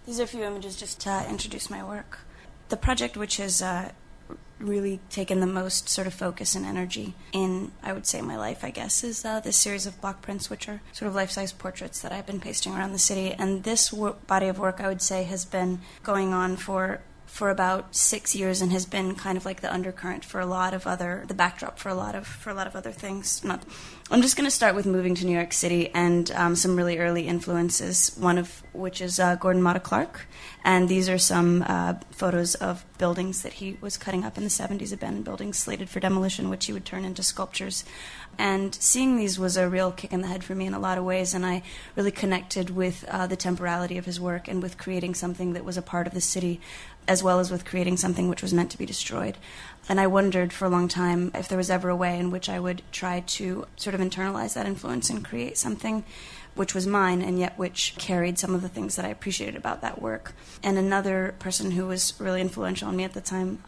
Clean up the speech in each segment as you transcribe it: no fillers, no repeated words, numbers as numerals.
These are a few images just to introduce my work. The project which has really taken the most sort of focus and energy in, I would say, my life, I guess, is this series of block prints, which are sort of life-size portraits that I've been pasting around the city. And this body of work, I would say, has been going on for about 6 years and has been kind of like the undercurrent for a lot of the backdrop for a lot of other things. I'm just going to start with moving to New York City and some really early influences, one of which is Gordon Matta Clark. And these are some photos of buildings that he was cutting up in the 70s, abandoned buildings slated for demolition, which he would turn into sculptures. And seeing these was a real kick in the head for me in a lot of ways, and I really connected with the temporality of his work and with creating something that was a part of the city, as well as with creating something which was meant to be destroyed. And I wondered for a long time if there was ever a way in which I would try to sort of internalize that influence and create something which was mine and yet which carried some of the things that I appreciated about that work. And another person who was really influential on me at the time,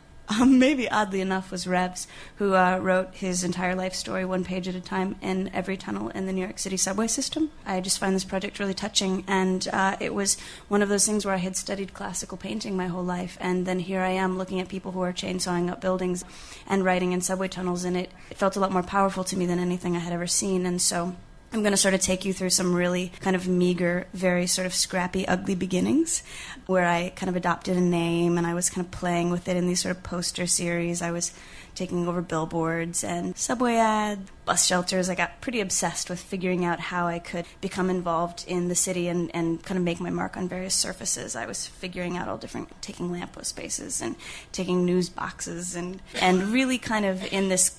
maybe oddly enough, was Rebs, who wrote his entire life story one page at a time in every tunnel in the New York City subway system. I just find this project really touching, and it was one of those things where I had studied classical painting my whole life, and then here I am looking at people who are chainsawing up buildings and writing in subway tunnels, and it felt a lot more powerful to me than anything I had ever seen. And so I'm going to sort of take you through some really kind of meager, very sort of scrappy, ugly beginnings where I kind of adopted a name and I was kind of playing with it in these sort of poster series. I was taking over billboards and subway ads, bus shelters. I got pretty obsessed with figuring out how I could become involved in the city and kind of make my mark on various surfaces. I was figuring out all different, taking lamppost spaces and taking news boxes and really kind of in this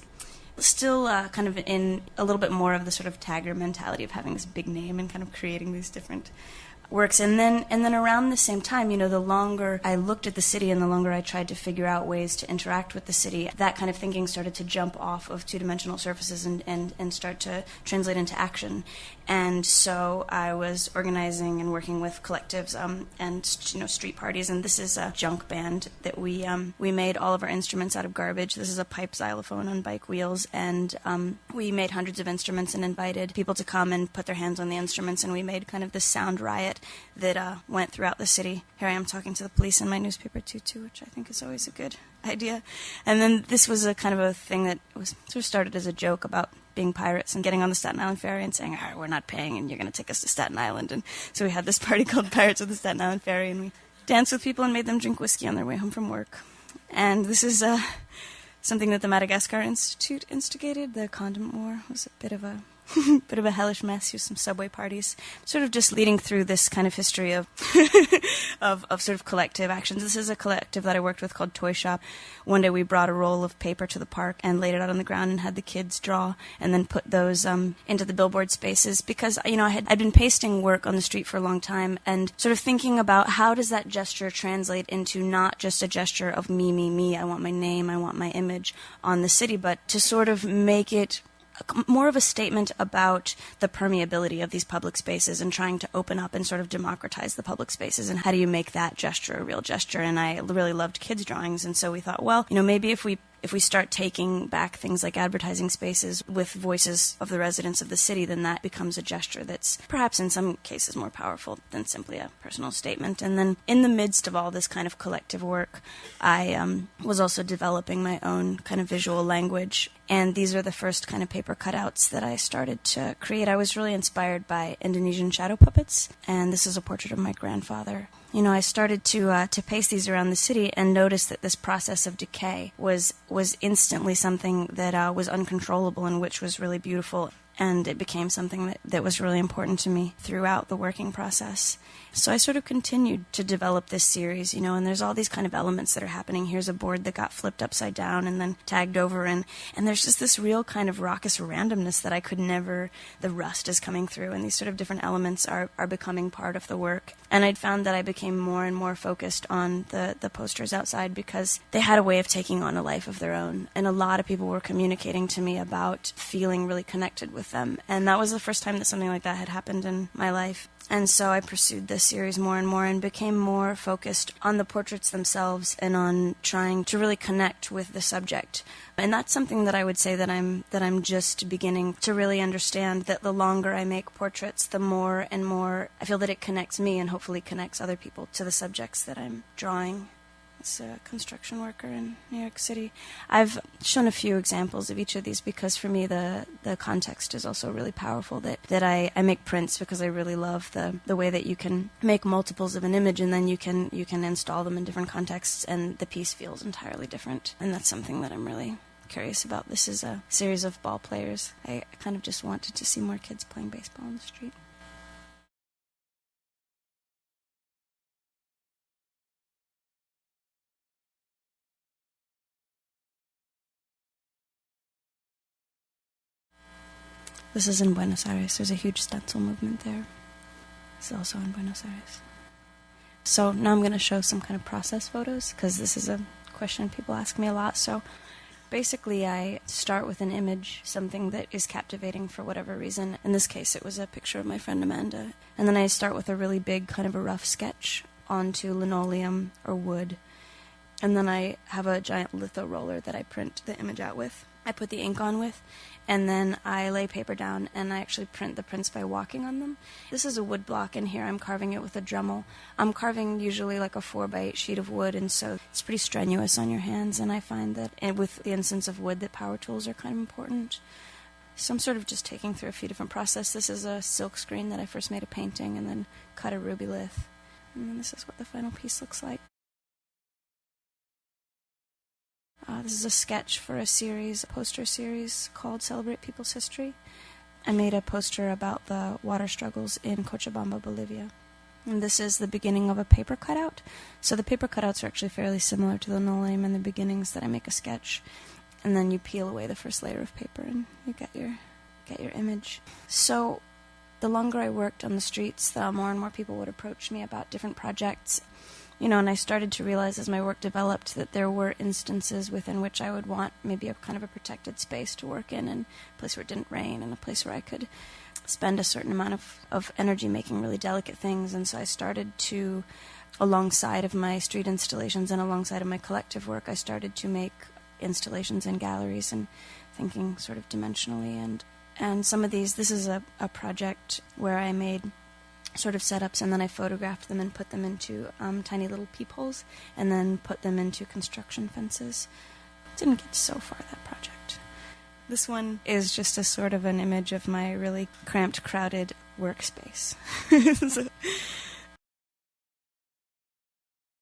still kind of in a little bit more of the sort of tagger mentality of having this big name and kind of creating these different works. And then around the same time, you know, the longer I looked at the city and the longer I tried to figure out ways to interact with the city, that kind of thinking started to jump off of two-dimensional surfaces and start to translate into action. And so I was organizing and working with collectives and, you know, street parties. And this is a junk band that we made all of our instruments out of garbage. This is a pipe xylophone on bike wheels. And we made hundreds of instruments and invited people to come and put their hands on the instruments. And we made kind of this sound riot that went throughout the city. Here I am talking to the police in my newspaper tutu, which I think is always a good idea. And then this was a kind of a thing that was sort of started as a joke about being pirates and getting on the Staten Island Ferry and saying, all right, we're not paying and you're going to take us to Staten Island. And so we had this party called Pirates of the Staten Island Ferry, and we danced with people and made them drink whiskey on their way home from work. And this is something that the Madagascar Institute instigated. The condiment war was a bit of a hellish mess. Here's some subway parties, sort of just leading through this kind of history of of sort of collective actions. This is a collective that I worked with called Toy Shop. One day we brought a roll of paper to the park and laid it out on the ground and had the kids draw and then put those into the billboard spaces because, you know, I'd been pasting work on the street for a long time and sort of thinking about how does that gesture translate into not just a gesture of me, I want my name, I want my image on the city, but to sort of make it more of a statement about the permeability of these public spaces and trying to open up and sort of democratize the public spaces and how do you make that gesture a real gesture. And I really loved kids' drawings, and so we thought, well, you know, maybe if we start taking back things like advertising spaces with voices of the residents of the city, then that becomes a gesture that's perhaps in some cases more powerful than simply a personal statement. And then in the midst of all this kind of collective work, I was also developing my own kind of visual language. And these are the first kind of paper cutouts that I started to create. I was really inspired by Indonesian shadow puppets, and this is a portrait of my grandfather. You know, I started to paste these around the city and noticed that this process of decay was instantly something that was uncontrollable and which was really beautiful. And it became something that was really important to me throughout the working process. So I sort of continued to develop this series, you know, and there's all these kind of elements that are happening. Here's a board that got flipped upside down and then tagged over, and there's just this real kind of raucous randomness that I could never, the rust is coming through, and these sort of different elements are becoming part of the work. And I'd found that I became more and more focused on the posters outside because they had a way of taking on a life of their own. And a lot of people were communicating to me about feeling really connected with with them. And that was the first time that something like that had happened in my life. And so I pursued this series more and more and became more focused on the portraits themselves and on trying to really connect with the subject. And that's something that I would say that I'm just beginning to really understand, that the longer I make portraits, the more and more I feel that it connects me and hopefully connects other people to the subjects that I'm drawing. As a construction worker in New York City. I've shown a few examples of each of these because for me the context is also really powerful, that I make prints because I really love the way that you can make multiples of an image and then you can install them in different contexts and the piece feels entirely different. And that's something that I'm really curious about. This is a series of ball players. I kind of just wanted to see more kids playing baseball on the street. This is in Buenos Aires. There's a huge stencil movement there. This is also in Buenos Aires. So now I'm going to show some kind of process photos, because this is a question people ask me a lot. So basically I start with an image, something that is captivating for whatever reason. In this case it was a picture of my friend Amanda. And then I start with a really big kind of a rough sketch onto linoleum or wood. And then I have a giant litho roller that I print the image out with. I put the ink on with, and then I lay paper down, and I actually print the prints by walking on them. This is a wood block, and here I'm carving it with a Dremel. I'm carving usually like a 4x8 sheet of wood, and so it's pretty strenuous on your hands, and I find that with the instance of wood that power tools are kind of important. So I'm sort of just taking through a few different processes. This is a silk screen that I first made a painting, and then cut a ruby lith. And then this is what the final piece looks like. This is a sketch for a poster series called Celebrate People's History. I made a poster about the water struggles in Cochabamba, Bolivia. And this is the beginning of a paper cutout. So the paper cutouts are actually fairly similar to the linoleum in the beginnings, that I make a sketch. And then you peel away the first layer of paper and you get your image. So the longer I worked on the streets, the more and more people would approach me about different projects. And I started to realize as my work developed that there were instances within which I would want maybe a kind of a protected space to work in, and a place where it didn't rain, and a place where I could spend a certain amount of energy making really delicate things. And so I started to, alongside of my street installations and alongside of my collective work, I started to make installations in galleries and thinking sort of dimensionally. And some of these, this is a project where I made sort of setups, and then I photographed them and put them into tiny little peepholes, and then put them into construction fences. Didn't get so far, that project. This one is just a sort of an image of my really cramped, crowded workspace. So